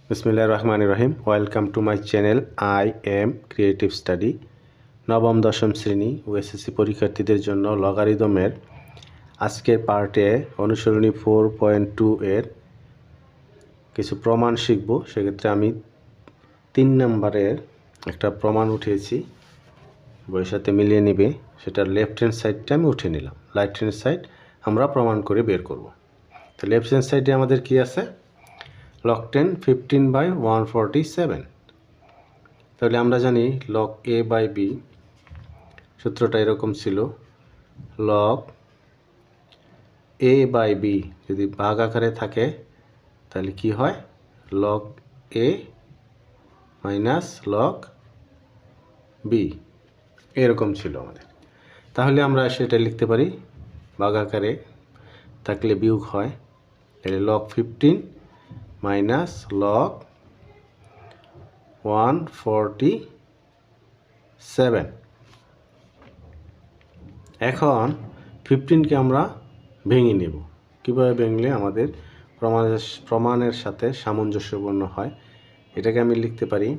বিসমিল্লাহির রহমানির রহিম। Welcome to my channel I am creative study. নবম দশম শ্রেণী ও এসএসসি পরীক্ষার্থীদের জন্য লগারিদমের আজকের পার্টে অনুসরণী 4.2 এর কিছু প্রমাণ শিখব। সেক্ষেত্রে আমি 3 নম্বরের একটা প্রমাণ উঠিয়েছি, বইয়ের সাথে মিলিয়ে নেবে। সেটার লেফট হ্যান্ড সাইডটা আমি উঠে নিলাম, রাইট হ্যান্ড সাইড আমরা প্রমাণ করে বের করব। তো লেফট হ্যান্ড সাইডে আমাদের কি আছে? log 10 15/147। তাহলে আমরা জানি log a/b সূত্রটা এরকম ছিল, log a/b যদি ভাগ আকারে থাকে তাহলে কি হয়? log a minus log b এরকম ছিল আমাদের। তাহলে আমরা সেটা লিখতে পারি ভাগ আকারে থাকলে বিয়োগ হয়, তাহলে log 15 minus log 147। এখন 15কে আমরা ভেঙে নেব। কীভাবে ভেঙলে আমাদের প্রমাণের সাথে সামঞ্জস্যপূর্ণ হয়, এটাকে আমি লিখতে পারি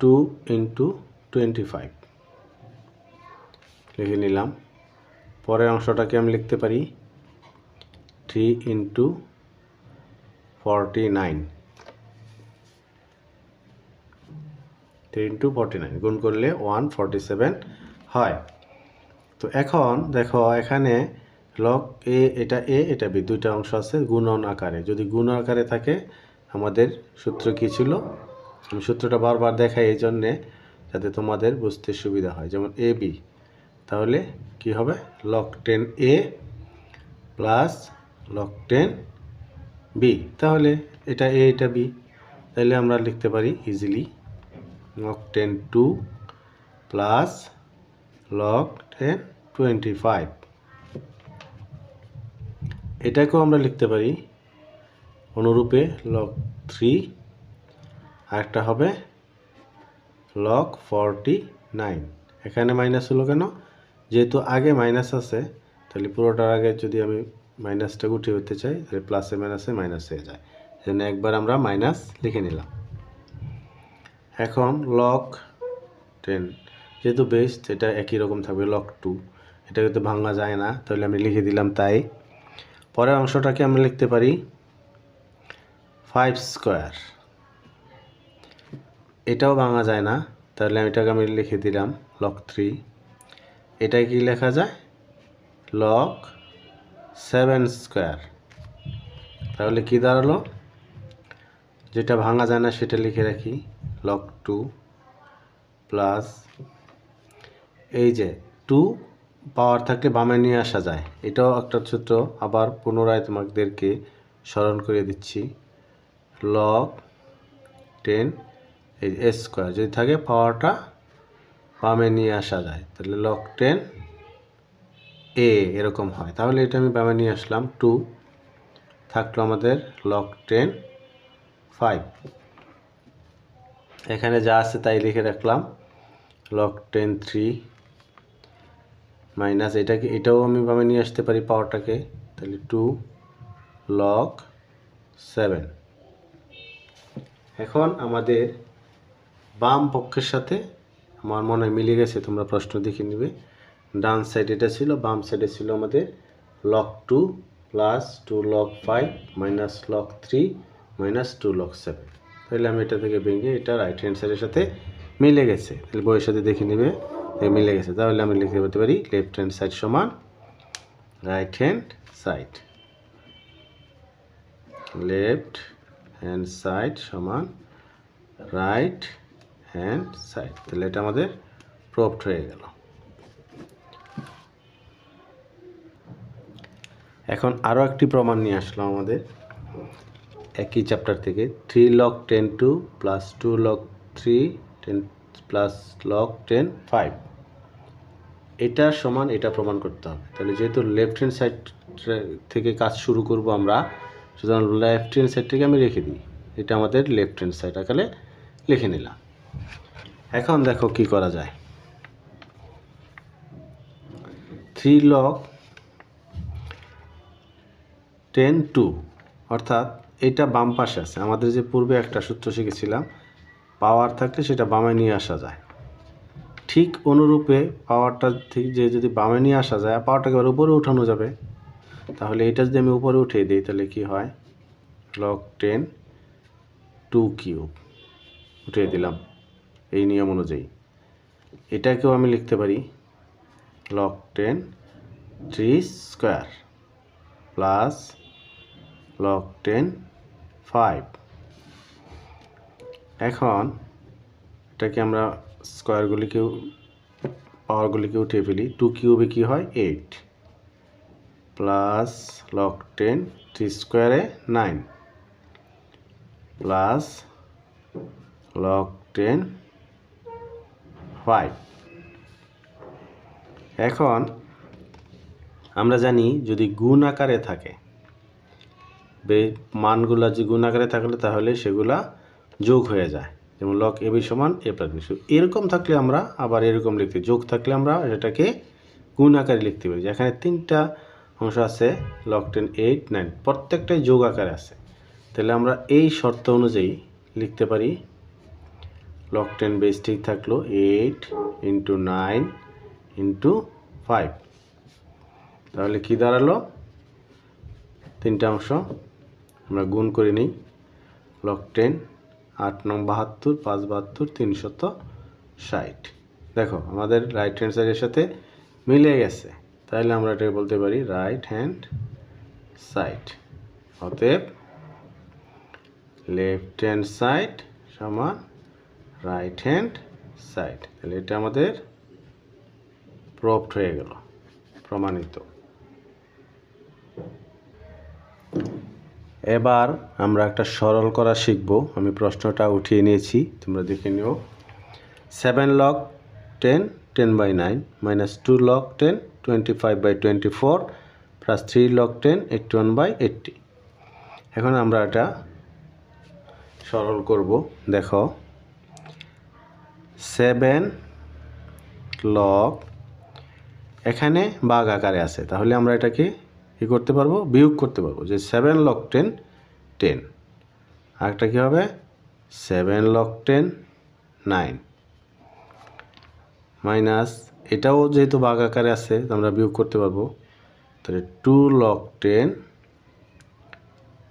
2 × 25 লিখে নিলাম। পরের অংশটাকে আমি লিখতে পারি 3 × 49, 3 × 49 গুণ করলে 147 হয়। তো এখন দেখো এখানে log a এটা a এটা b দুইটা অংশ আছে গুণন আকারে। যদি গুণ আকারে থাকে আমাদের সূত্র কি ছিল? আমি সূত্রটা বারবার দেখাই এই জন্যে যাতে তোমাদের বুঝতে সুবিধা হয়। যেমন a b, তাহলে কি হবে? log 10a plus log 10b। তাহলে এটা a এটা b, তাহলে আমরা লিখতে পারি ইজিলি log 10 2 প্লাস log 10 25। এটাকেও আমরা লিখতে পারি অনুরূপে log 3, আরেকটা হবে log 49। এখানে মাইনাস হলো কেন? যেহেতু আগে মাইনাস আছে, তাহলে পুরোটার আগে যদি আমি মাইনাসটা উঠিয়ে হতে চাই তাহলে প্লাসে মাইনাসে মাইনাস হয়ে যায়, সেজন্য একবার আমরা মাইনাস লিখে নিলাম। এখন log 10 যেহেতু বেস এটা একই রকম থাকবে log 2, এটা কিন্তু ভাঙা যায় না, তাহলে আমি লিখে দিলাম তাই। পরের অংশটাকে আমরা লিখতে পারি 5 স্কোয়ার, এটাও ভাঙা যায় না, তাহলে এটাকে আমি লিখে দিলাম log 3। এটা কি লেখা যায়? log 7 square. তাহলে কি দাঁড়ালো? যেটা ভাঙা যায় না সেটা লিখে রাখি log 2 প্লাস এই যে 2 পাওয়ার থাকলে বামে নিয়ে আসা যায়, এটাও একটা সূত্র। আবার পুনরায় তোমাদেরকে স্মরণ করে দিচ্ছি, log 10 এই স্কোয়ার যদি থাকে পাওয়ারটা বামে নিয়ে আসা যায়, তাহলে log 10 a এরকম হয়। তাহলে এটা আমি বামে নিয়ে আসলাম, 2 থাকলো আমাদের log 10 5। এখানে যা আছে তাই লিখে রাখলাম log 10 3 মাইনাস এটাও আমি বামে নিয়ে আসতে পারি পাওয়ারটাকে, তাহলে 2 log 7। এখন আমাদের বাম পক্ষের সাথে আমার মনে হয় মিলে গেছে, তোমরা প্রশ্ন দেখে নিবে। ডান সাইড এটা ছিল, বাম সাইডে ছিল আমাদের log 2 plus 2 log 5 minus log 3 minus 2 log 7। তাহলে আমি এটা থেকে ভেঙে এটা রাইট হ্যান্ড সাইডের সাথে মিলে গেছে, তাহলে বইয়ের সাথে দেখে নিবে মিলে গেছে। তাহলে আমি লিখতে বলতে পারি লেফট হ্যান্ড সাইড সমান right hand side, left hand side সমান রাইট হ্যান্ড সাইড। তাহলে এটা আমাদের প্রুভড হয়ে গেল। এখন আরও একটি প্রমাণ নিয়ে আসলাম আমাদের একই চ্যাপ্টার থেকে, 3 log 10 2 plus 2 log 3 10 plus log 10 5। এটা সমান এটা প্রমাণ করতে হবে। তাহলে যেহেতু লেফট হ্যান্ড সাইড থেকে কাজ শুরু করব আমরা, সুতরাং লেফট হ্যান্ড সাইড থেকে আমি রেখে দিই, এটা আমাদের লেফট হ্যান্ড সাইড আকারে লিখে নিলাম। এখন দেখো কি করা যায়। 3 log 10 2 অর্থাৎ এটা বাম পাশে আছে। আমাদের যে পূর্বে একটা সূত্র শিখেছিলাম, পাওয়ার থাকলে সেটা বামে নিয়ে আসা যায়। ঠিক অনুরূপে পাওয়ারটা ঠিক যে যদি বামে নিয়ে আসা যায়, পাওয়ারটাকে এবার উপরে উঠানো যাবে। তাহলে এটা যদি আমি উপরে উঠিয়ে দিই তাহলে কি হয়, log 10 2 কিউব উঠিয়ে দিলাম এই নিয়ম অনুযায়ী। এটাকেও আমি লিখতে পারি log 10 3 স্কোয়ার প্লাস log 10 5। এখন এটাকে আমরা স্কোয়ারগুলিকেও পাওয়ারগুলিকে উঠিয়ে ফেলি। 2 কিউবে কী হয় 8 প্লাস log 10 3 স্কোয়ারে 9 প্লাস log 10 5। এখন আমরা জানি যদি গুণ আকারে থাকে, মানগুলা যে গুণ আকারে থাকলে তাহলে সেগুলা যোগ হয়ে যায়। যেমন log ab সমান a প্লাস b। এরকম থাকলে আমরা আবার এরকম লিখতে, যোগ থাকলে আমরা এটাকে গুণ আকারে লিখতে পারি। যেখানে 3টা অংশ আছে log 10 8 9, প্রত্যেকটাই যোগ আকারে আছে। তাহলে আমরা এই শর্ত অনুযায়ী লিখতে পারি log 10 বেস ঠিক থাকলো 8 × 9 × 5। তাহলে কি দাঁড়ালো, 3টা অংশ আমরা গুণ করে নিই। log 10 8 9 72 5 72 360। দেখো আমাদের রাইট হ্যান্ড সাইডের সাথে মিলে গেছে। তাহলে আমরা এটাকে বলতে পারি রাইট হ্যান্ড সাইড। অতএব লেফট হ্যান্ড সাইড সমান রাইট হ্যান্ড সাইড। তাহলে এটা আমাদের প্রুভড হয়ে গেল, প্রমাণিত। এবার আমরা একটা সরল করা শিখব। আমি প্রশ্নটা উঠিয়ে নিয়েছি, তোমরা দেখে নিও। 7 log 10 10/9 minus 2 log 10 25/24 plus 3 log 10 81/80। এখন আমরা এটা সরল করব। দেখো 7 log এখানে ভাগ আকারে আছে, তাহলে আমরা এটাকে কি করতে পারবো, বিয়োগ করতে পারবো। যে 7 log 10 10, আরেকটা কি হবে 7 log 10 9 মাইনাস, এটাও যেহেতু ভাগ আকারে আছে আমরা বিয়োগ করতে পারবো। তাহলে 2 log 10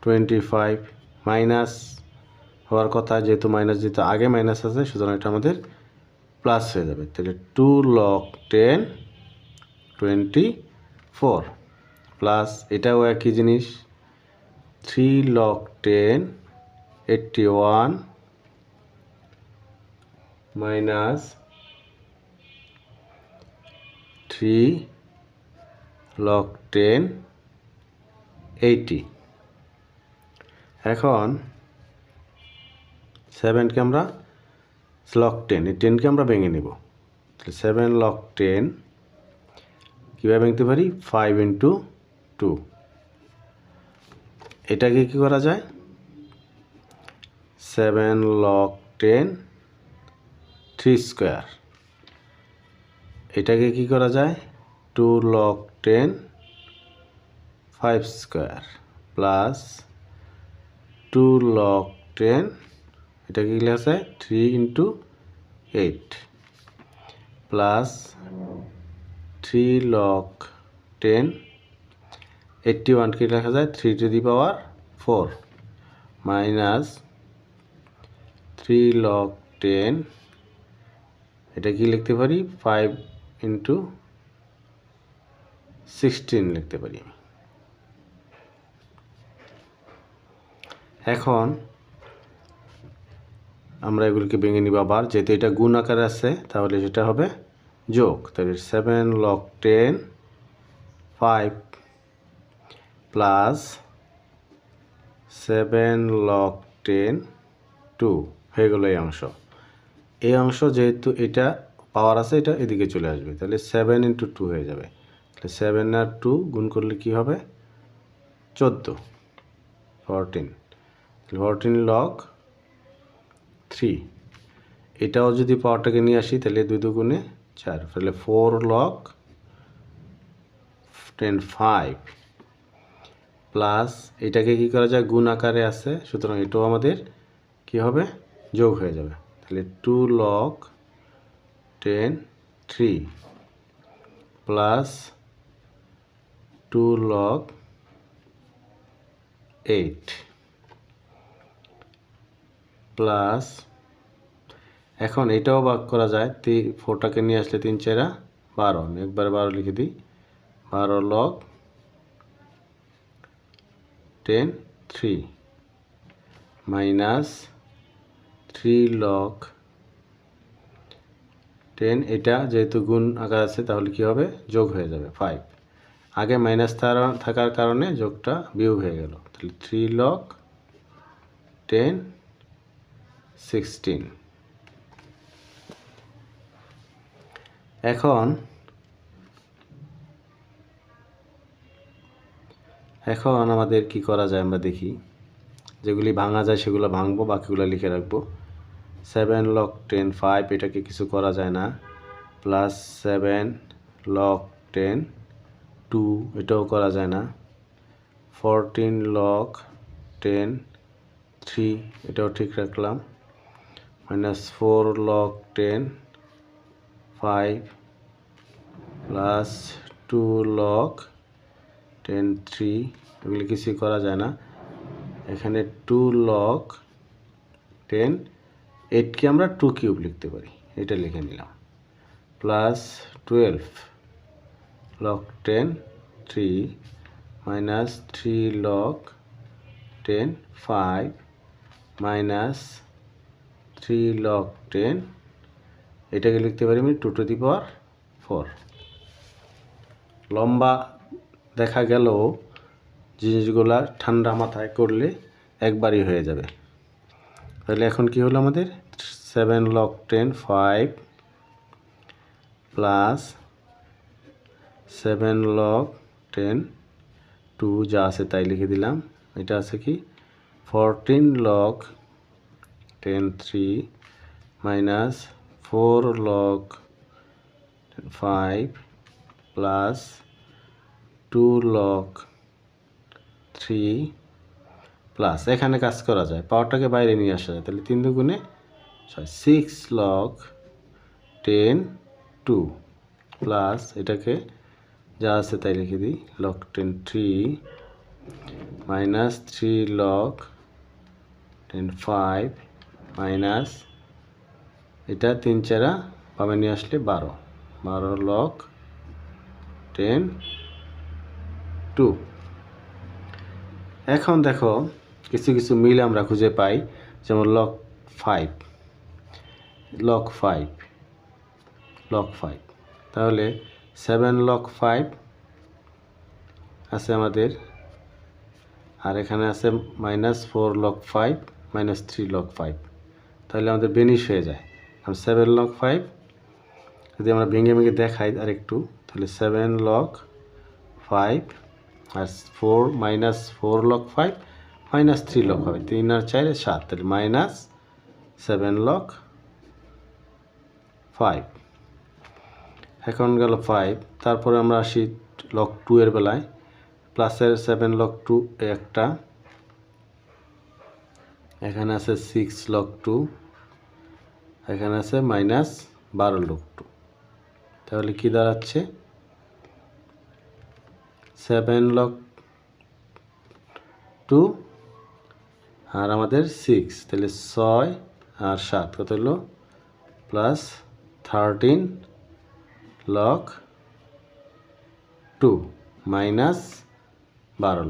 25 মাইনাস হওয়ার কথা, যেহেতু মাইনাস যেহেতু আগে মাইনাস আছে সুতরাং এটা আমাদের প্লাস হয়ে যাবে। তাহলে 2 log 10 24 প্লাস এটাও একই জিনিস 3 log 10 81 মাইনাস 3 log 10 80। এখন 7কে আমরা log 10, এই 10কে আমরা ভেঙে নেব। তাহলে 7 log 10 কীভাবে ভাঙতে পারি, 5 × 2। এটাকে কি করা যায়, 7 log 10 3 স্কোয়ার। এটাকে কি করা যায়, 2 log 10 5 স্কোয়ার প্লাস 2 log 10, এটাকে কি লেখা যায় 3 × 8 প্লাস 3 log 10 81 কি লেখা যায় 3 to the power 4 minus 3 log 10, এটা কি লিখতে পারি 5 × 16 লিখতে পারি। এখন আমরা এগুলিকে ভেঙে নিব আবার, যেহেতু এটা গুণ আকারে আছে তাহলে সেটা হবে যোগ। তাহলে 7 log 10 5 প্লাস 7 log 10 2 হয়ে গেল এই অংশ। এই অংশ যেহেতু এটা পাওয়ার আছে এটা এদিকে চলে আসবে, তাহলে 7 × 2 হয়ে যাবে। তাহলে 7 আর 2 গুণ করলে কি হবে 14 14 14 log 3। এটাও যদি পাওয়ারটাকে নিয়ে আসি তাহলে 2 2 4, তাহলে 4 log 10 5 প্লাস এটাকে কি করা যায়, গুণ আকারে আছে, সুতরাং এটাও আমাদের কি হবে, যোগ হয়ে যাবে। তাহলে 2 log 10 3 প্লাস 2 log 8 প্লাস, এখন এটাও ভাগ করা যায়, 4টাকে নিয়ে আসলে 3 4 12, আমি একবারে 12 লিখে দিই, 12 log 10 3 মাইনাস 3 log 10, এটা যেহেতু গুণ আকার আছে তাহলে কি হবে, যোগ হয়ে যাবে 5, আগে মাইনাস থাকার কারণে যোগটা বিয়োগ হয়ে গেল, তাহলে 3 log 10 16। এখন আমাদের কি করা যায় আমরা দেখি, যেগুলি ভাঙা যায় সেগুলো ভাঙবো, বাকিগুলো লিখে রাখবো। 7 log 10 5, এটাকে কিছু করা যায় না, প্লাস 7 log 10 2, এটাও করা যায় না, 14 log 10 3, এটাও ঠিক রাখলাম, মাইনাস 4 log 10 5 প্লাস 2 log 10 3, এগুলি কিছুই করা যায় না। এখানে 2 log 10 8কে আমরা 2 কিউব লিখতে পারি, এটা লিখে নিলাম, plus 12 log 10 3 minus 3 log 10 5 minus 3 log 10, এটাকে লিখতে পারি আমি 2 to the power 4। লম্বা দেখা গেল জিনিসগুলা ঠান্ডা মাথায় করলে একবারই হয়ে যাবে। তাহলে এখন কি হলো আমাদের, 7 log 10 5 প্লাস 7 log 10 2, যা আছে তাই লিখে দিলাম, এটা আছে কি 14 log 10 3 minus 4 log 5 plus 2 log 3 plus, এখানে কাজ করা যায়, পাওয়ারটাকে বাইরে নিয়ে আসা যায়, তাহলে 3 দুগুণে 6 log 10 2 প্লাস, এটাকে যা আছে তাই লিখে দিই, log 10 3 মাইনাস 3 log 10 5 মাইনাস, এটা 3 4 পাবে নিয়ে আসলে 12 log 10 2। এখন দেখো কিছু কিছু মিল আমরা খুঁজে পাই, যেমন log 5 তাহলে 7 log 5 আছে আমাদের, আর এখানে আছে মাইনাস 4 log 5 মাইনাস 3 log 5, তাহলে আমাদের বেনিশ হয়ে যায়। 7 log 5 যদি আমরা ভেঙে ভেঙে দেখাই আর একটু, তাহলে 7 log 5 আর 4 মাইনাস 4 log 5 মাইনাস 3 log 5, 3 আর 4 7, তাহলে মাইনাস 7 log 5। এখন গেল 5, তারপরে আমরা আসি log 2 এর বেলায়, প্লাসের 7 log 2 একটা, এখানে আছে 6 log 2, এখানে আছে মাইনাস 12 log 2, তাহলে কি দাঁড়াচ্ছে 7 log 2 আর আমাদের 6, তাহলে 6 আর 7 কত হলো, প্লাস 13 log 2 মাইনাস 12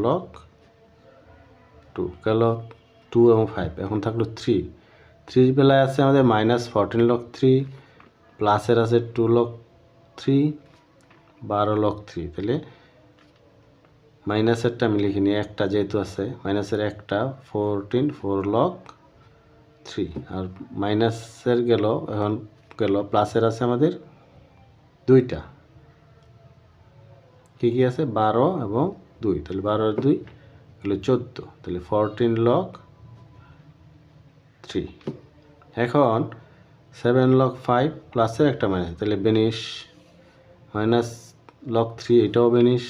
log 2 গেল 2 এবং 5, এখন থাকলো 3 বেলায় আছে আমাদের মাইনাস 14 log 3, প্লাসের আছে 2 log 3 12 log 3, তাহলে মাইনাসেরটা আমি লিখিনি, একটা যেহেতু আছে মাইনাসের একটা 14 4 log 3, আর মাইনাসের গেল, এখন গেল প্লাসের আছে আমাদের দুইটা, কি আছে 12 এবং 2, তাহলে 12 আর 2 হলো 14, তাহলে 14 log 3। এখন 7 log 5 প্লাসের একটা মাইনাস, তাহলে বেনিশ, মাইনাস log 3 এটাও বেনিশ,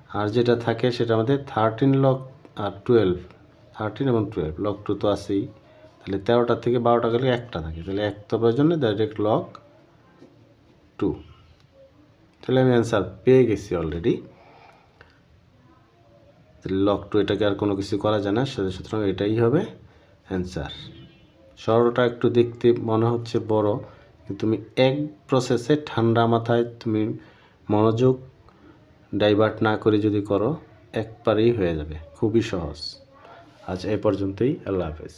আর যেটা থাকে সেটা আমাদের 13 লগ আর 12, 13 এবং 12, লগ 2 তো আছেই, তাহলে 13টা থেকে 12টা গেলে একটা থাকে, তাহলে এক তো প্রয়োজনে ডাইরেক্ট লগ 2। তাহলে আমি অ্যান্সার পেয়ে গেছি অলরেডি। লগ 2, এটাকে আর কোনো কিছু করা যায় না, সুতরাং এটাই হবে অ্যান্সার। সরলটা একটু দেখতে মনে হচ্ছে বড়, কিন্তু তুমি এক প্রসেসে ঠান্ডা মাথায় তুমি মনোযোগ ডাইভার্ট না করে যদি করো একবারেই হয়ে যাবে, খুবই সহজ। আজ এই পর্যন্তই, আল্লাহ হাফেজ।